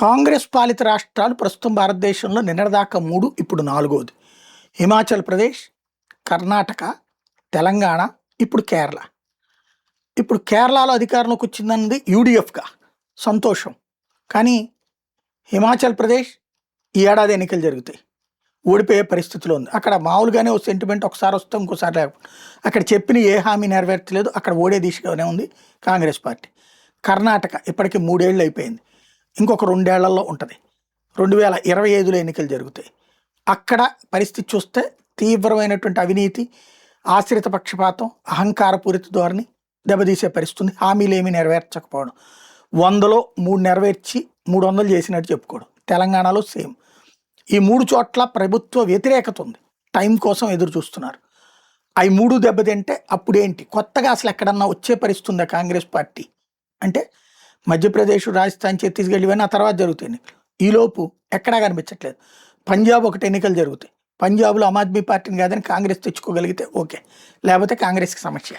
కాంగ్రెస్ పాలిత రాష్ట్రాలు ప్రస్తుతం భారతదేశంలో నిన్నటిదాకా 3, ఇప్పుడు 4వది. హిమాచల్ ప్రదేశ్, కర్ణాటక, తెలంగాణ, ఇప్పుడు కేరళ. ఇప్పుడు కేరళలో అధికారంలోకి వచ్చిందన్నది యూడీఎఫ్గా సంతోషం. కానీ హిమాచల్ ప్రదేశ్ ఈ ఏడాది ఎన్నికలు జరుగుతాయి, ఓడిపోయే పరిస్థితిలో ఉంది. అక్కడ మామూలుగానే ఓ సెంటిమెంట్, ఒకసారి వస్తాం ఇంకోసారి లేకపోతే. అక్కడ చెప్పిన ఏ హామీ నెరవేర్చలేదు, అక్కడ ఓడే దిశగానే ఉంది కాంగ్రెస్ పార్టీ. కర్ణాటక ఇప్పటికీ 3 ఏళ్ళు అయిపోయింది, ఇంకొక 2 ఏళ్లలో ఉంటుంది. 2025లో ఎన్నికలు జరుగుతాయి. అక్కడ పరిస్థితి చూస్తే తీవ్రమైనటువంటి అవినీతి, ఆశ్రిత పక్షపాతం, అహంకారపూరిత ధోరణి దెబ్బతీసే పరిస్థితుంది. హామీలు ఏమీ నెరవేర్చకపోవడం, 100లో 3 నెరవేర్చి 300 చేసినట్టు చెప్పుకోవడం. తెలంగాణలో సేమ్. ఈ 3 చోట్ల ప్రభుత్వ వ్యతిరేకత ఉంది, టైం కోసం ఎదురు చూస్తున్నారు. అవి 3 దెబ్బతింటే అప్పుడేంటి, కొత్తగా అసలు ఎక్కడన్నా వచ్చే పరిస్థితి ఉందా కాంగ్రెస్ పార్టీ అంటే? మధ్యప్రదేశ్, రాజస్థాన్, ఛత్తీస్గఢ్ ఇవన్నీ ఆ తర్వాత జరుగుతాయి ఎన్నికలు. ఈలోపు ఎక్కడా కనిపించట్లేదు. పంజాబ్ ఒకటి ఎన్నికలు జరుగుతాయి. పంజాబ్లో ఆమ్ ఆద్మీ పార్టీని కాదని కాంగ్రెస్ తెచ్చుకోగలిగితే ఓకే, లేకపోతే కాంగ్రెస్కి సమస్య.